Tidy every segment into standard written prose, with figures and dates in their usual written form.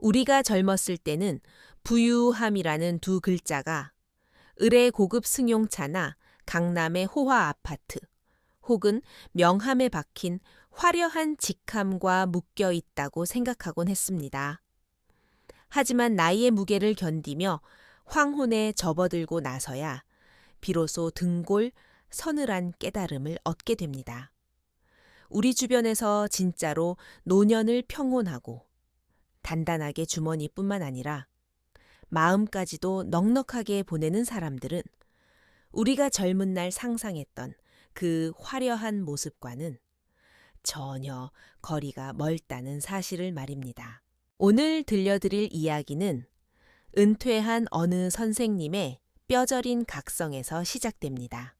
우리가 젊었을 때는 부유함이라는 두 글자가 을의 고급 승용차나 강남의 호화 아파트 혹은 명함에 박힌 화려한 직함과 묶여 있다고 생각하곤 했습니다. 하지만 나이의 무게를 견디며 황혼에 접어들고 나서야 비로소 등골 서늘한 깨달음을 얻게 됩니다. 우리 주변에서 진짜로 노년을 평온하고 단단하게 주머니뿐만 아니라 마음까지도 넉넉하게 보내는 사람들은 우리가 젊은 날 상상했던 그 화려한 모습과는 전혀 거리가 멀다는 사실을 말입니다. 오늘 들려드릴 이야기는 은퇴한 어느 선생님의 뼈저린 각성에서 시작됩니다.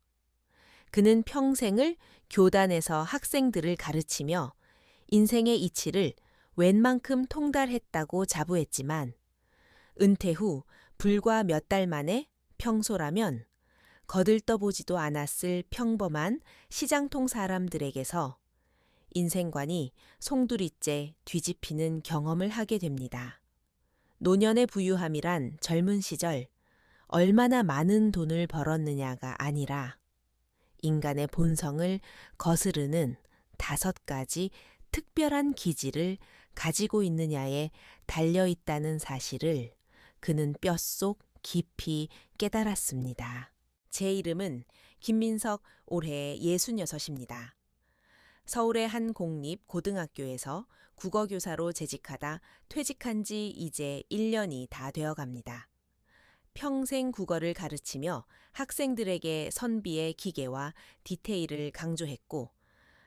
그는 평생을 교단에서 학생들을 가르치며 인생의 이치를 웬만큼 통달했다고 자부했지만 은퇴 후 불과 몇 달 만에 평소라면 거들떠보지도 않았을 평범한 시장통 사람들에게서 인생관이 송두리째 뒤집히는 경험을 하게 됩니다. 노년의 부유함이란 젊은 시절 얼마나 많은 돈을 벌었느냐가 아니라 인간의 본성을 거스르는 5가지 특별한 기질을 가지고 있느냐에 달려있다는 사실을 그는 뼛속 깊이 깨달았습니다. 제 이름은 김민석, 올해 66입니다. 서울의 한 공립 고등학교에서 국어교사로 재직하다 퇴직한 지 이제 1년이 다 되어 갑니다. 평생 국어를 가르치며 학생들에게 선비의 기계와 디테일을 강조했고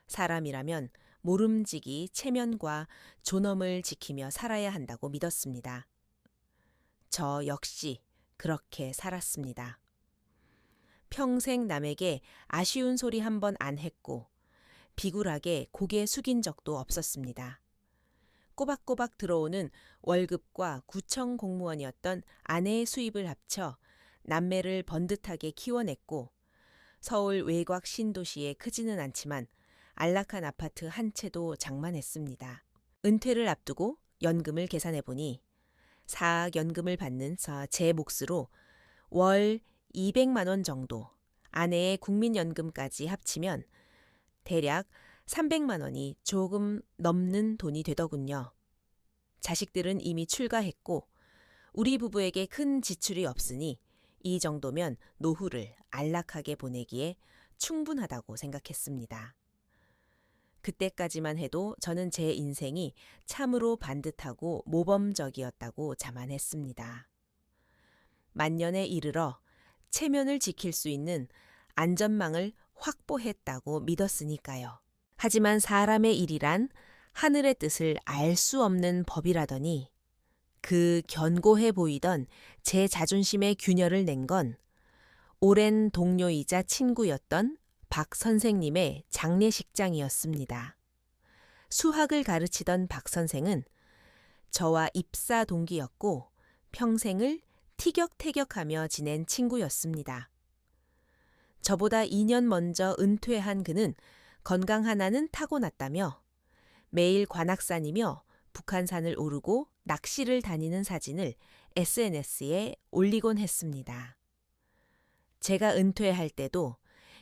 사람이라면 모름지기 체면과 존엄을 지키며 살아야 한다고 믿었습니다. 저 역시 그렇게 살았습니다. 평생 남에게 아쉬운 소리 한 번 안 했고 비굴하게 고개 숙인 적도 없었습니다. 꼬박꼬박 들어오는 월급과 구청 공무원이었던 아내의 수입을 합쳐 남매를 번듯하게 키워냈고 서울 외곽 신도시에 크지는 않지만 안락한 아파트 한 채도 장만했습니다. 은퇴를 앞두고 연금을 계산해보니 사학연금을 받는 제 몫으로 월 200만 원 정도, 아내의 국민연금까지 합치면 대략 300만 원이 조금 넘는 돈이 되더군요. 자식들은 이미 출가했고 우리 부부에게 큰 지출이 없으니 이 정도면 노후를 안락하게 보내기에 충분하다고 생각했습니다. 그때까지만 해도 저는 제 인생이 참으로 반듯하고 모범적이었다고 자만했습니다. 만년에 이르러 체면을 지킬 수 있는 안전망을 확보했다고 믿었으니까요. 하지만 사람의 일이란 하늘의 뜻을 알 수 없는 법이라더니 그 견고해 보이던 제 자존심에 균열을 낸 건 오랜 동료이자 친구였던 박 선생님의 장례식장이었습니다. 수학을 가르치던 박 선생은 저와 입사 동기였고 평생을 티격태격하며 지낸 친구였습니다. 저보다 2년 먼저 은퇴한 그는 건강 하나는 타고났다며 매일 관악산이며 북한산을 오르고 낚시를 다니는 사진을 SNS에 올리곤 했습니다. 제가 은퇴할 때도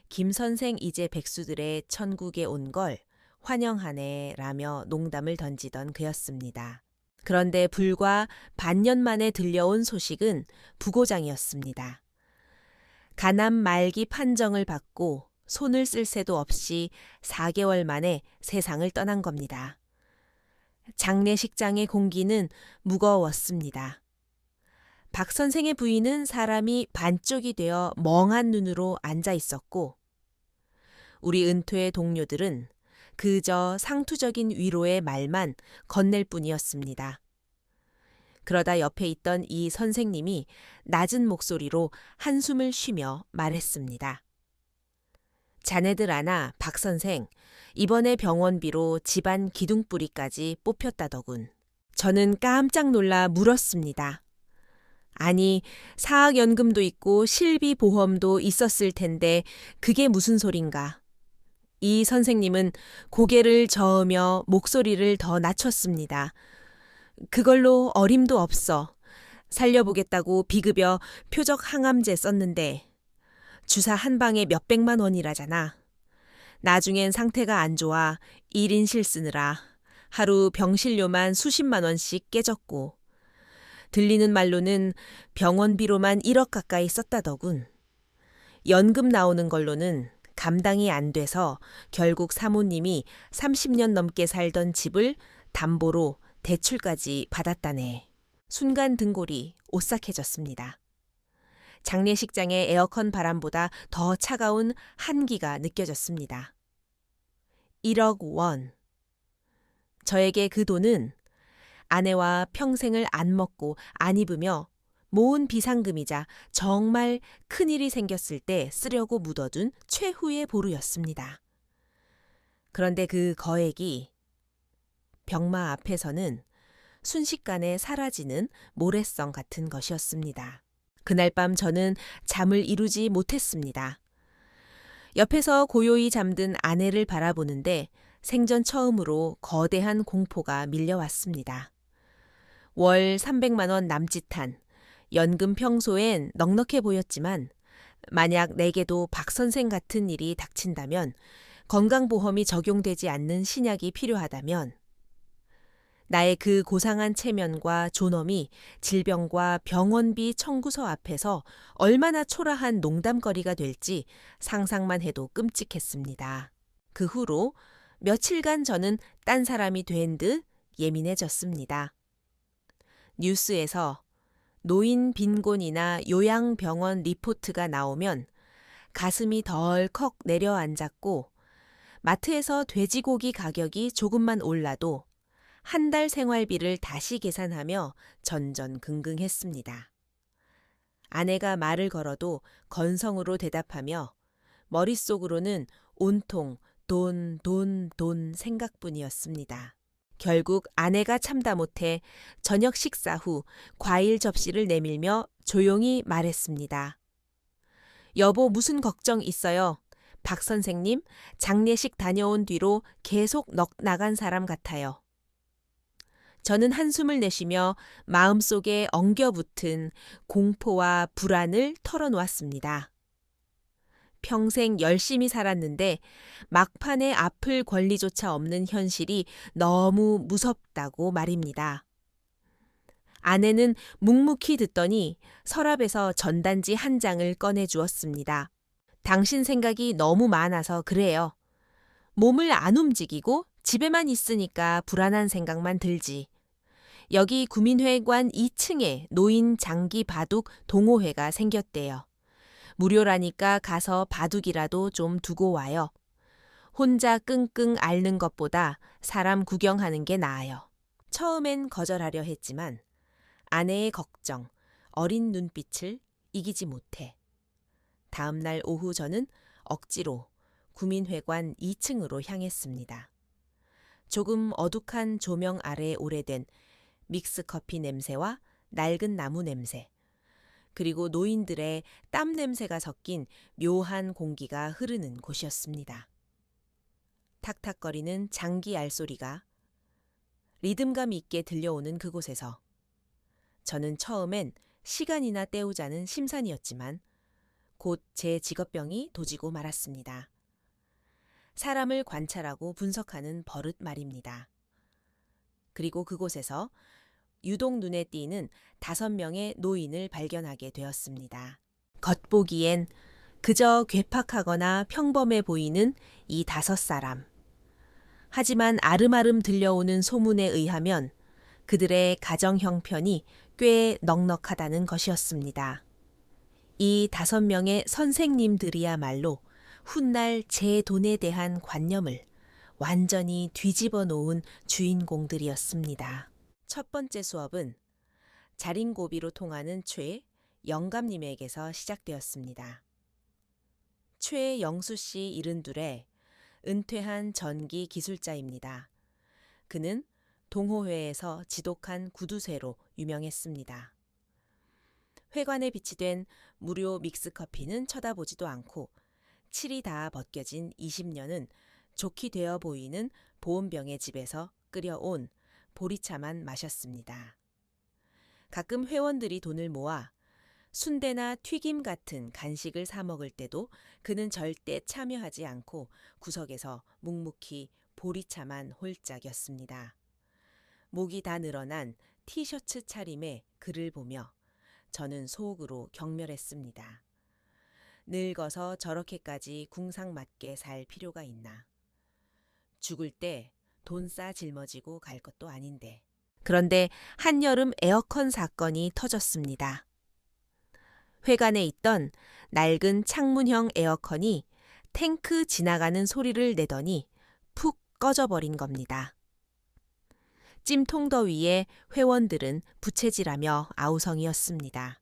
김 선생 이제 백수들의 천국에 온 걸 환영하네 라며 농담을 던지던 그였습니다. 그런데 불과 반년 만에 들려온 소식은 부고장이었습니다. 간암 말기 판정을 받고 손을 쓸 새도 없이 4개월 만에 세상을 떠난 겁니다. 장례식장의 공기는 무거웠습니다. 박 선생의 부인은 사람이 반쪽이 되어 멍한 눈으로 앉아 있었고 우리 은퇴 동료들은 그저 상투적인 위로의 말만 건넬 뿐이었습니다. 그러다 옆에 있던 이 선생님이 낮은 목소리로 한숨을 쉬며 말했습니다. 자네들 아나 박 선생, 이번에 병원비로 집안 기둥뿌리까지 뽑혔다더군. 저는 깜짝 놀라 물었습니다. 아니, 사학연금도 있고 실비보험도 있었을 텐데 그게 무슨 소린가. 이 선생님은 고개를 저으며 목소리를 더 낮췄습니다. 그걸로 어림도 없어. 살려보겠다고 비급여 표적 항암제 썼는데 주사 한 방에 몇백만 원이라잖아. 나중엔 상태가 안 좋아 1인실 쓰느라 하루 병실료만 수십만 원씩 깨졌고 들리는 말로는 병원비로만 1억 가까이 썼다더군. 연금 나오는 걸로는 감당이 안 돼서 결국 사모님이 30년 넘게 살던 집을 담보로 대출까지 받았다네. 순간 등골이 오싹해졌습니다. 장례식장의 에어컨 바람보다 더 차가운 한기가 느껴졌습니다. 1억 원. 저에게 그 돈은 아내와 평생을 안 먹고 안 입으며 모은 비상금이자 정말 큰일이 생겼을 때 쓰려고 묻어둔 최후의 보루였습니다. 그런데 그 거액이 병마 앞에서는 순식간에 사라지는 모래성 같은 것이었습니다. 그날 밤 저는 잠을 이루지 못했습니다. 옆에서 고요히 잠든 아내를 바라보는데 생전 처음으로 거대한 공포가 밀려왔습니다. 월 300만 원 남짓한 연금 평소엔 넉넉해 보였지만 만약 내게도 박 선생 같은 일이 닥친다면 건강보험이 적용되지 않는 신약이 필요하다면 나의 그 고상한 체면과 존엄이 질병과 병원비 청구서 앞에서 얼마나 초라한 농담거리가 될지 상상만 해도 끔찍했습니다. 그 후로 며칠간 저는 딴 사람이 된 듯 예민해졌습니다. 뉴스에서 노인 빈곤이나 요양병원 리포트가 나오면 가슴이 덜컥 내려앉았고 마트에서 돼지고기 가격이 조금만 올라도 한 달 생활비를 다시 계산하며 전전긍긍했습니다. 아내가 말을 걸어도 건성으로 대답하며 머릿속으로는 온통 돈 생각뿐이었습니다. 결국 아내가 참다 못해 저녁 식사 후 과일 접시를 내밀며 조용히 말했습니다. 여보, 무슨 걱정 있어요? 박 선생님, 장례식 다녀온 뒤로 계속 넋 나간 사람 같아요. 저는 한숨을 내쉬며 마음속에 엉겨붙은 공포와 불안을 털어놓았습니다. 평생 열심히 살았는데 막판에 아플 권리조차 없는 현실이 너무 무섭다고 말입니다. 아내는 묵묵히 듣더니 서랍에서 전단지 한 장을 꺼내 주었습니다. 당신 생각이 너무 많아서 그래요. 몸을 안 움직이고 집에만 있으니까 불안한 생각만 들지. 여기 구민회관 2층에 노인 장기 바둑 동호회가 생겼대요. 무료라니까 가서 바둑이라도 좀 두고 와요. 혼자 끙끙 앓는 것보다 사람 구경하는 게 나아요. 처음엔 거절하려 했지만 아내의 걱정, 어린 눈빛을 이기지 못해 다음 날 오후 저는 억지로 구민회관 2층으로 향했습니다. 조금 어둑한 조명 아래 오래된 믹스커피 냄새와 낡은 나무 냄새, 그리고 노인들의 땀 냄새가 섞인 묘한 공기가 흐르는 곳이었습니다. 탁탁거리는 장기 알소리가 리듬감 있게 들려오는 그곳에서 저는 처음엔 시간이나 때우자는 심산이었지만 곧 제 직업병이 도지고 말았습니다. 사람을 관찰하고 분석하는 버릇 말입니다. 그리고 그곳에서 유독 눈에 띄는 5명의 노인을 발견하게 되었습니다. 겉보기엔 그저 괴팍하거나 평범해 보이는 이 5사람. 하지만 아름아름 들려오는 소문에 의하면 그들의 가정 형편이 꽤 넉넉하다는 것이었습니다. 이 5명의 선생님들이야말로 훗날 제 돈에 대한 관념을 완전히 뒤집어 놓은 주인공들이었습니다. 첫 번째 수업은 자린고비로 통하는 최 영감님에게서 시작되었습니다. 최영수 씨 72에 은퇴한 전기 기술자입니다. 그는 동호회에서 지독한 구두쇠로 유명했습니다. 회관에 비치된 무료 믹스커피는 쳐다보지도 않고 칠이 다 벗겨진 20년은 좋게 되어 보이는 보온병의 집에서 끓여온 보리차만 마셨습니다. 가끔 회원들이 돈을 모아 순대나 튀김 같은 간식을 사 먹을 때도 그는 절대 참여하지 않고 구석에서 묵묵히 보리차만 홀짝였습니다. 목이 다 늘어난 티셔츠 차림에 그를 보며 저는 속으로 경멸했습니다. 늙어서 저렇게까지 궁상맞게 살 필요가 있나. 죽을 때 돈 싸 짊어지고 갈 것도 아닌데. 그런데 한여름 에어컨 사건이 터졌습니다. 회관에 있던 낡은 창문형 에어컨이 탱크 지나가는 소리를 내더니 푹 꺼져버린 겁니다. 찜통더위에 회원들은 부채질하며 아우성이었습니다.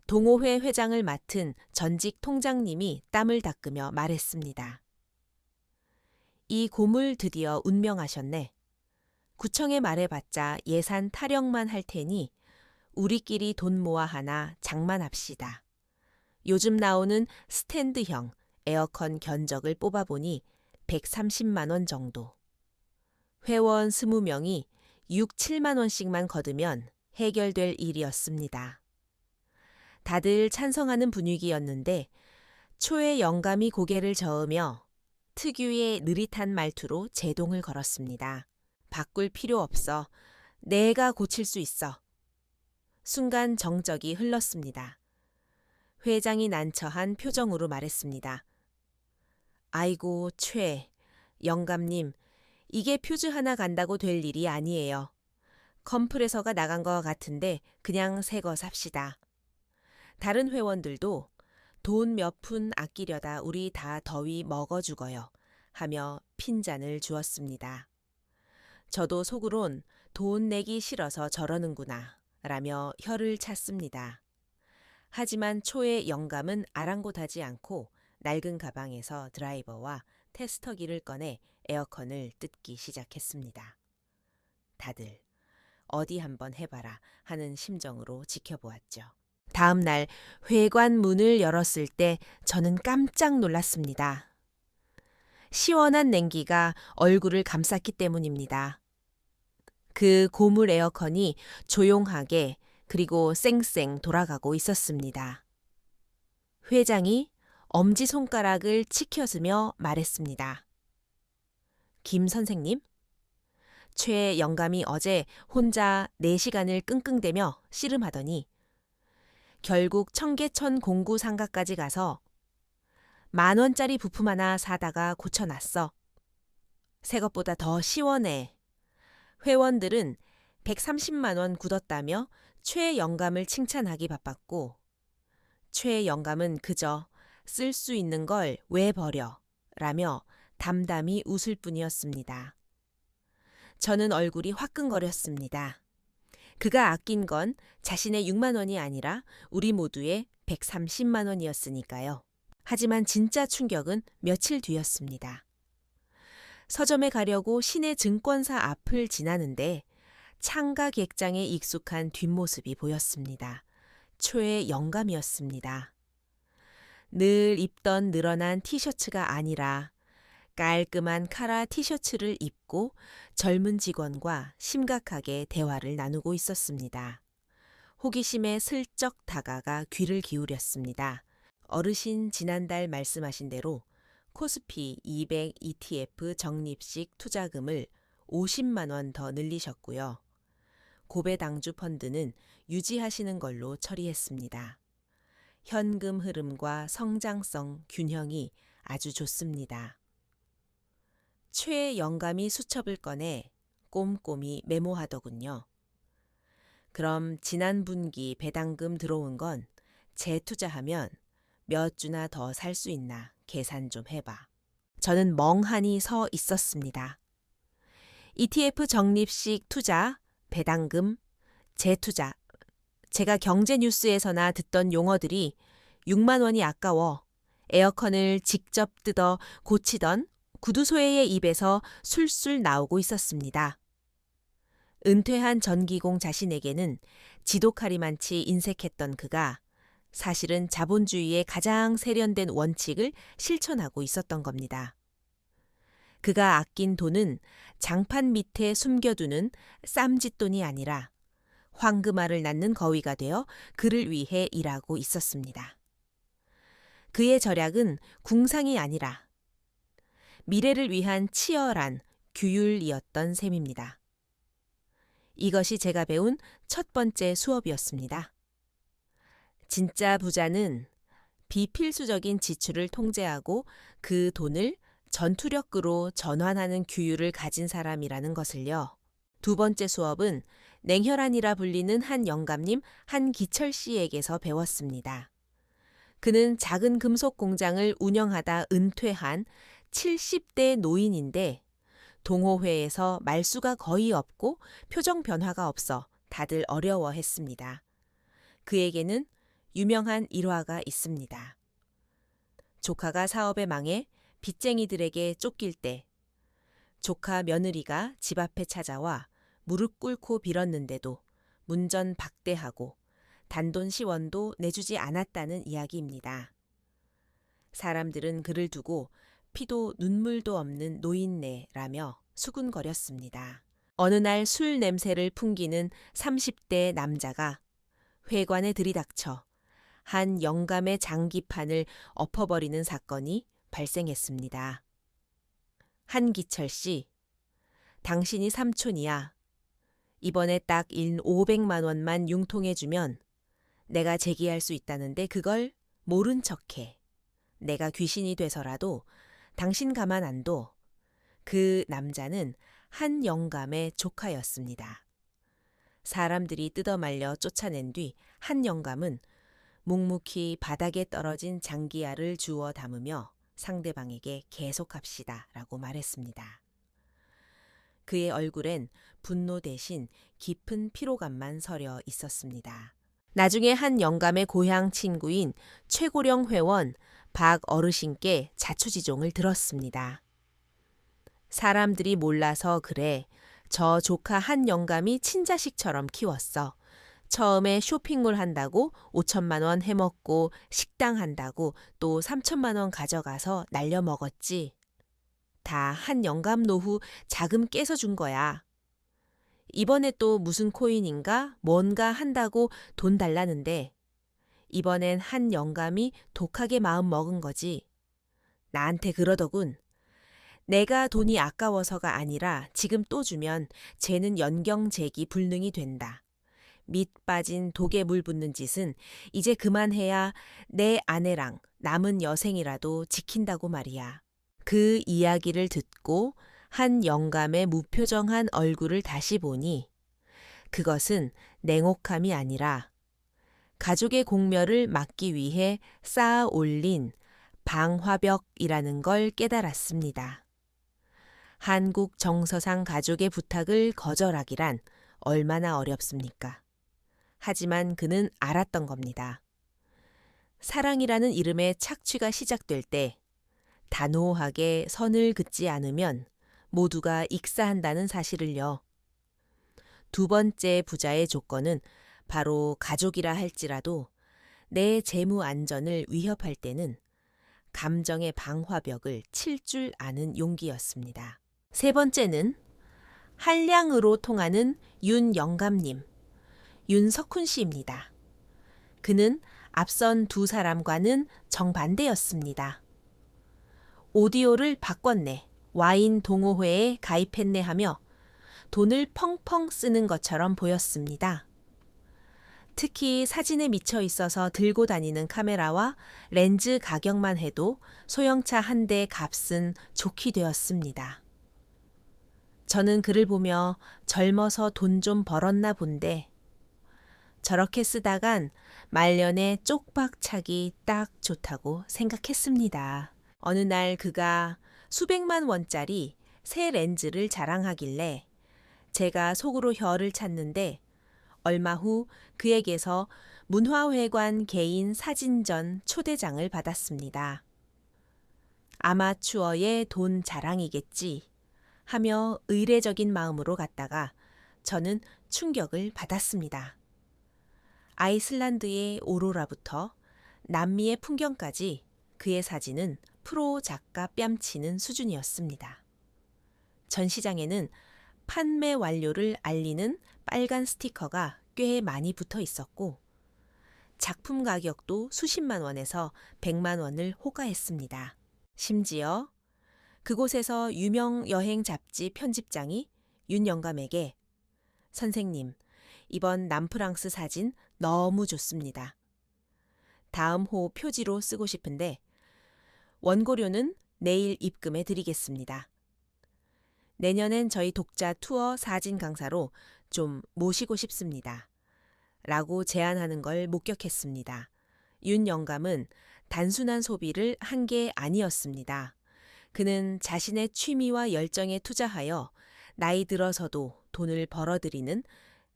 동호회 회장을 맡은 전직 통장님이 땀을 닦으며 말했습니다. 이 고물 드디어 운명하셨네. 구청에 말해봤자 예산 타령만 할 테니 우리끼리 돈 모아 하나 장만합시다. 요즘 나오는 스탠드형 에어컨 견적을 뽑아보니 130만 원 정도. 회원 20명이 6, 7만 원씩만 거두면 해결될 일이었습니다. 다들 찬성하는 분위기였는데 초에 영감이 고개를 저으며 특유의 느릿한 말투로 제동을 걸었습니다. 바꿀 필요 없어. 내가 고칠 수 있어. 순간 정적이 흘렀습니다. 회장이 난처한 표정으로 말했습니다. 아이고, 최, 영감님, 이게 퓨즈 하나 간다고 될 일이 아니에요. 컴프레서가 나간 것 같은데 그냥 새 거 삽시다. 다른 회원들도 돈 몇 푼 아끼려다 우리 다 더위 먹어 죽어요 하며 핀잔을 주었습니다. 저도 속으론 돈 내기 싫어서 저러는구나 라며 혀를 찼습니다. 하지만 초의 영감은 아랑곳하지 않고 낡은 가방에서 드라이버와 테스터기를 꺼내 에어컨을 뜯기 시작했습니다. 다들 어디 한번 해봐라 하는 심정으로 지켜보았죠. 다음 날 회관 문을 열었을 때 저는 깜짝 놀랐습니다. 시원한 냉기가 얼굴을 감쌌기 때문입니다. 그 고물 에어컨이 조용하게 그리고 쌩쌩 돌아가고 있었습니다. 회장이 엄지손가락을 치켜으며 말했습니다. 김 선생님? 최 영감이 어제 혼자 4시간을 끙끙대며 씨름하더니 결국 청계천 공구 상가까지 가서 10,000원짜리 부품 하나 사다가 고쳐놨어. 새 것보다 더 시원해. 회원들은 130만 원 굳었다며 최 영감을 칭찬하기 바빴고 최 영감은 그저 쓸 수 있는 걸 왜 버려 라며 담담히 웃을 뿐이었습니다. 저는 얼굴이 화끈거렸습니다. 그가 아낀 건 자신의 6만 원이 아니라 우리 모두의 130만 원이었으니까요. 하지만 진짜 충격은 며칠 뒤였습니다. 서점에 가려고 시내 증권사 앞을 지나는데 창가 객장에 익숙한 뒷모습이 보였습니다. 초의 영감이었습니다. 늘 입던 늘어난 티셔츠가 아니라 깔끔한 카라 티셔츠를 입고 젊은 직원과 심각하게 대화를 나누고 있었습니다. 호기심에 슬쩍 다가가 귀를 기울였습니다. 어르신 지난달 말씀하신 대로 코스피 200 ETF 적립식 투자금을 50만 원 더 늘리셨고요. 고배당주 펀드는 유지하시는 걸로 처리했습니다. 현금 흐름과 성장성 균형이 아주 좋습니다. 최 영감이 수첩을 꺼내 꼼꼼히 메모하더군요. 그럼 지난 분기 배당금 들어온 건 재투자하면 몇 주나 더 살 수 있나 계산 좀 해봐. 저는 멍하니 서 있었습니다. ETF 적립식 투자, 배당금, 재투자. 제가 경제뉴스에서나 듣던 용어들이 6만 원이 아까워 에어컨을 직접 뜯어 고치던 구두소의 입에서 술술 나오고 있었습니다. 은퇴한 전기공 자신에게는 지독하리만치 인색했던 그가 사실은 자본주의의 가장 세련된 원칙을 실천하고 있었던 겁니다. 그가 아낀 돈은 장판 밑에 숨겨두는 쌈짓돈이 아니라 황금알을 낳는 거위가 되어 그를 위해 일하고 있었습니다. 그의 절약은 궁상이 아니라 미래를 위한 치열한 규율이었던 셈입니다. 이것이 제가 배운 첫 번째 수업이었습니다. 진짜 부자는 비필수적인 지출을 통제하고 그 돈을 전투력으로 전환하는 규율을 가진 사람이라는 것을요. 두 번째 수업은 냉혈한이라 불리는 한 영감님 한기철 씨에게서 배웠습니다. 그는 작은 금속 공장을 운영하다 은퇴한 70대 노인인데 동호회에서 말수가 거의 없고 표정 변화가 없어 다들 어려워했습니다. 그에게는 유명한 일화가 있습니다. 조카가 사업에 망해 빚쟁이들에게 쫓길 때 조카 며느리가 집 앞에 찾아와 무릎 꿇고 빌었는데도 문전박대하고 단돈 10원도 내주지 않았다는 이야기입니다. 사람들은 그를 두고 피도 눈물도 없는 노인네라며 수군거렸습니다. 어느 날 술 냄새를 풍기는 30대 남자가 회관에 들이닥쳐 한 영감의 장기판을 엎어버리는 사건이 발생했습니다. 한기철 씨, 당신이 삼촌이야. 이번에 딱 일 500만 원만 융통해주면 내가 제기할 수 있다는데 그걸 모른 척해. 내가 귀신이 돼서라도 당신 가만 안 둬. 그 남자는 한 영감의 조카였습니다. 사람들이 뜯어말려 쫓아낸 뒤 한 영감은 묵묵히 바닥에 떨어진 장기알을 주워 담으며 상대방에게 계속합시다 라고 말했습니다. 그의 얼굴엔 분노 대신 깊은 피로감만 서려 있었습니다. 나중에 한 영감의 고향 친구인 최고령 회원 박 어르신께 자초지종을 들었습니다. 사람들이 몰라서 그래. 저 조카 한 영감이 친자식처럼 키웠어. 처음에 쇼핑몰 한다고 5천만 원 해먹고 식당 한다고 또 3천만 원 가져가서 날려 먹었지. 다 한 영감 노후 자금 깨서 준 거야. 이번에 또 무슨 코인인가 뭔가 한다고 돈 달라는데 이번엔 한 영감이 독하게 마음 먹은 거지. 나한테 그러더군. 내가 돈이 아까워서가 아니라 지금 또 주면 쟤는 연경재기 불능이 된다. 밑 빠진 독에 물 붓는 짓은 이제 그만해야 내 아내랑 남은 여생이라도 지킨다고 말이야. 그 이야기를 듣고 한 영감의 무표정한 얼굴을 다시 보니 그것은 냉혹함이 아니라 가족의 공멸을 막기 위해 쌓아 올린 방화벽이라는 걸 깨달았습니다. 한국 정서상 가족의 부탁을 거절하기란 얼마나 어렵습니까? 하지만 그는 알았던 겁니다. 사랑이라는 이름의 착취가 시작될 때 단호하게 선을 긋지 않으면 모두가 익사한다는 사실을요. 두 번째 부자의 조건은 바로 가족이라 할지라도 내 재무 안전을 위협할 때는 감정의 방화벽을 칠 줄 아는 용기였습니다. 세 번째는 한량으로 통하는 윤 영감님, 윤석훈 씨입니다. 그는 앞선 두 사람과는 정반대였습니다. 오디오를 바꿨네, 와인 동호회에 가입했네 하며 돈을 펑펑 쓰는 것처럼 보였습니다. 특히 사진에 미쳐 있어서 들고 다니는 카메라와 렌즈 가격만 해도 소형차 한 대 값은 좋게 되었습니다. 저는 그를 보며 젊어서 돈 좀 벌었나 본데 저렇게 쓰다간 말년에 쪽박차기 딱 좋다고 생각했습니다. 어느 날 그가 수백만 원짜리 새 렌즈를 자랑하길래 제가 속으로 혀를 찾는데 얼마 후 그에게서 문화회관 개인 사진전 초대장을 받았습니다. 아마추어의 돈 자랑이겠지 하며 의례적인 마음으로 갔다가 저는 충격을 받았습니다. 아이슬란드의 오로라부터 남미의 풍경까지 그의 사진은 프로 작가 뺨치는 수준이었습니다. 전시장에는 판매 완료를 알리는 빨간 스티커가 꽤 많이 붙어 있었고 작품 가격도 수십만 원에서 100만 원을 호가했습니다. 심지어 그곳에서 유명 여행 잡지 편집장이 윤 영감에게 선생님, 이번 남프랑스 사진 너무 좋습니다. 다음 호 표지로 쓰고 싶은데 원고료는 내일 입금해 드리겠습니다. 내년엔 저희 독자 투어 사진 강사로 좀 모시고 싶습니다. 라고 제안하는 걸 목격했습니다. 윤 영감은 단순한 소비를 한 게 아니었습니다. 그는 자신의 취미와 열정에 투자하여 나이 들어서도 돈을 벌어들이는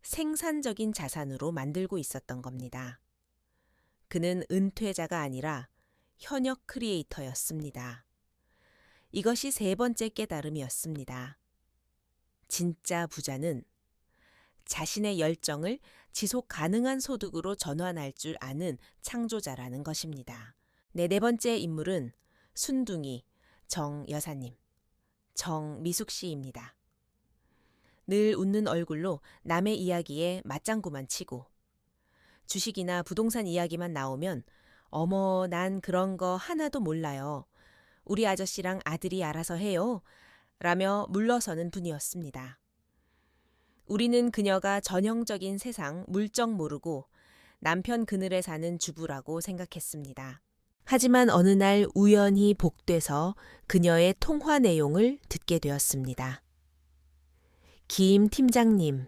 생산적인 자산으로 만들고 있었던 겁니다. 그는 은퇴자가 아니라 현역 크리에이터였습니다. 이것이 세 번째 깨달음이었습니다. 진짜 부자는 자신의 열정을 지속 가능한 소득으로 전환할 줄 아는 창조자라는 것입니다. 네 번째 인물은 순둥이 정 여사님, 정미숙 씨입니다. 늘 웃는 얼굴로 남의 이야기에 맞장구만 치고 주식이나 부동산 이야기만 나오면 어머, 난 그런 거 하나도 몰라요. 우리 아저씨랑 아들이 알아서 해요. 라며 물러서는 분이었습니다. 우리는 그녀가 전형적인 세상 물정 모르고 남편 그늘에 사는 주부라고 생각했습니다. 하지만 어느 날 우연히 복돼서 그녀의 통화 내용을 듣게 되었습니다. 김 팀장님,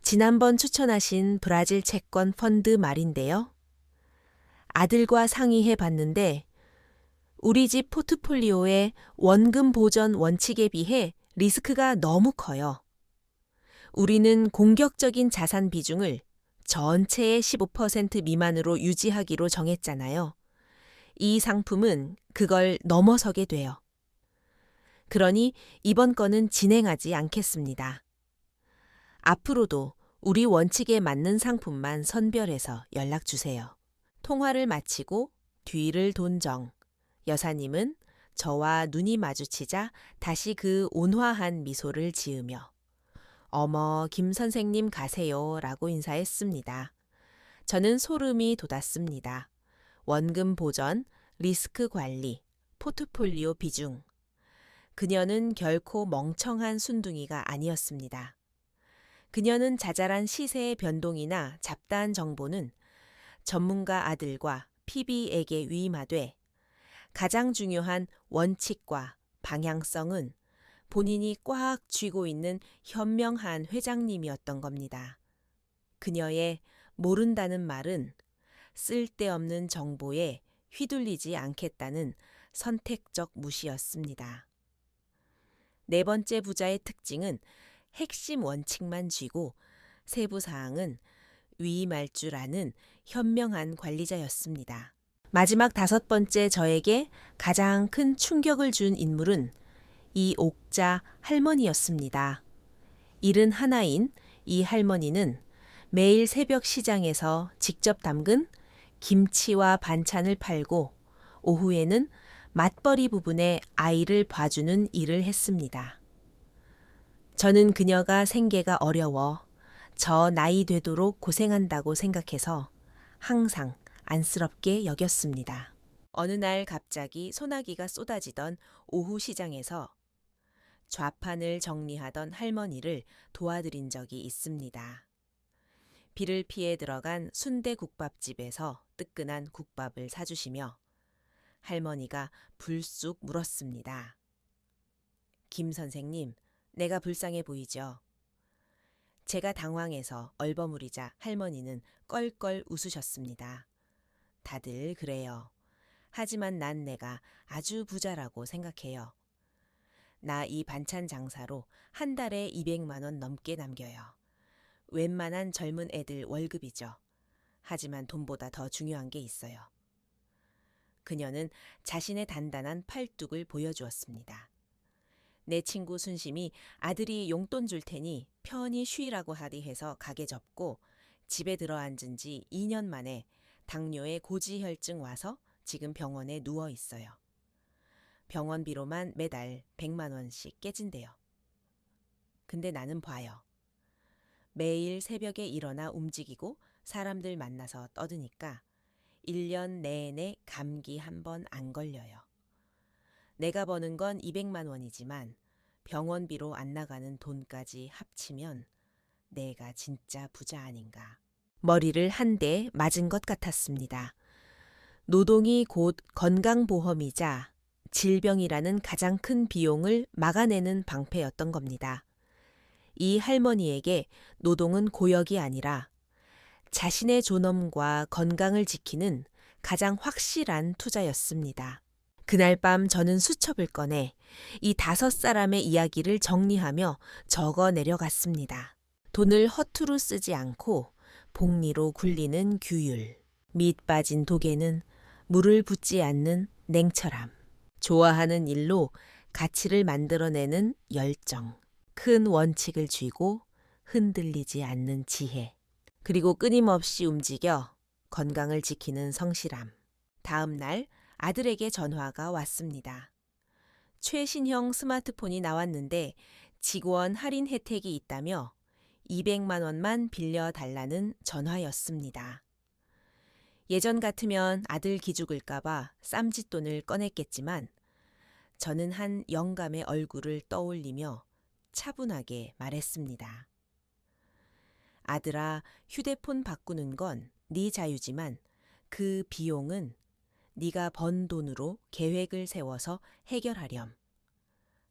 지난번 추천하신 브라질 채권 펀드 말인데요. 아들과 상의해 봤는데 우리 집 포트폴리오의 원금 보전 원칙에 비해 리스크가 너무 커요. 우리는 공격적인 자산 비중을 전체의 15% 미만으로 유지하기로 정했잖아요. 이 상품은 그걸 넘어서게 돼요. 그러니 이번 건은 진행하지 않겠습니다. 앞으로도 우리 원칙에 맞는 상품만 선별해서 연락 주세요. 통화를 마치고 뒤를 돈 정 여사님은 저와 눈이 마주치자 다시 그 온화한 미소를 지으며 어머, 김 선생님 가세요 라고 인사했습니다. 저는 소름이 돋았습니다. 원금 보전, 리스크 관리, 포트폴리오 비중. 그녀는 결코 멍청한 순둥이가 아니었습니다. 그녀는 자잘한 시세의 변동이나 잡다한 정보는 전문가 아들과 PB에게 위임하되 가장 중요한 원칙과 방향성은 본인이 꽉 쥐고 있는 현명한 회장님이었던 겁니다. 그녀의 모른다는 말은 쓸데없는 정보에 휘둘리지 않겠다는 선택적 무시였습니다. 네 번째 부자의 특징은 핵심 원칙만 쥐고 세부 사항은 위임할 줄 아는 현명한 관리자였습니다. 마지막 다섯 번째 저에게 가장 큰 충격을 준 인물은 이 옥자 할머니였습니다. 71인 이 할머니는 매일 새벽 시장에서 직접 담근 김치와 반찬을 팔고 오후에는 맞벌이 부분의 아이를 봐주는 일을 했습니다. 저는 그녀가 생계가 어려워 저 나이 되도록 고생한다고 생각해서 항상 안쓰럽게 여겼습니다. 어느 날 갑자기 소나기가 쏟아지던 오후 시장에서 좌판을 정리하던 할머니를 도와드린 적이 있습니다. 비를 피해 들어간 순대국밥집에서 뜨끈한 국밥을 사주시며 할머니가 불쑥 물었습니다. 김 선생님, 내가 불쌍해 보이죠? 제가 당황해서 얼버무리자 할머니는 껄껄 웃으셨습니다. 다들 그래요. 하지만 난 내가 아주 부자라고 생각해요. 나 이 반찬 장사로 한 달에 200만 원 넘게 남겨요. 웬만한 젊은 애들 월급이죠. 하지만 돈보다 더 중요한 게 있어요. 그녀는 자신의 단단한 팔뚝을 보여주었습니다. 내 친구 순심이 아들이 용돈 줄 테니 편히 쉬라고 하리 해서 가게 접고 집에 들어앉은 지 2년 만에 당뇨에 고지혈증 와서 지금 병원에 누워 있어요. 병원비로만 매달 100만 원씩 깨진대요. 근데 나는 봐요. 매일 새벽에 일어나 움직이고 사람들 만나서 떠드니까 1년 내내 감기 한 번 안 걸려요. 내가 버는 건 200만 원이지만 병원비로 안 나가는 돈까지 합치면 내가 진짜 부자 아닌가. 머리를 한 대 맞은 것 같았습니다. 노동이 곧 건강보험이자 질병이라는 가장 큰 비용을 막아내는 방패였던 겁니다. 이 할머니에게 노동은 고역이 아니라 자신의 존엄과 건강을 지키는 가장 확실한 투자였습니다. 그날 밤 저는 수첩을 꺼내 이 5사람의 이야기를 정리하며 적어 내려갔습니다. 돈을 허투루 쓰지 않고 복리로 굴리는 규율, 밑 빠진 독에는 물을 붓지 않는 냉철함, 좋아하는 일로 가치를 만들어내는 열정, 큰 원칙을 쥐고 흔들리지 않는 지혜, 그리고 끊임없이 움직여 건강을 지키는 성실함. 다음 날 아들에게 전화가 왔습니다. 최신형 스마트폰이 나왔는데 직원 할인 혜택이 있다며 200만 원만 빌려달라는 전화였습니다. 예전 같으면 아들 기죽을까봐 쌈짓돈을 꺼냈겠지만 저는 한 영감의 얼굴을 떠올리며 차분하게 말했습니다. 아들아, 휴대폰 바꾸는 건 네 자유지만 그 비용은 네가 번 돈으로 계획을 세워서 해결하렴.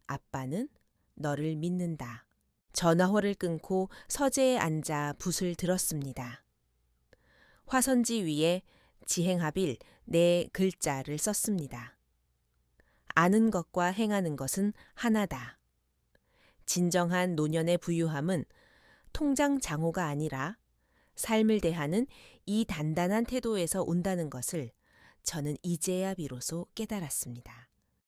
아빠는 너를 믿는다. 전화호를 끊고 서재에 앉아 붓을 들었습니다. 화선지 위에 지행합일 4글자를 썼습니다. 아는 것과 행하는 것은 하나다. 진정한 노년의 부유함은 통장 장호가 아니라 삶을 대하는 이 단단한 태도에서 온다는 것을 저는 이제야 비로소 깨달았습니다.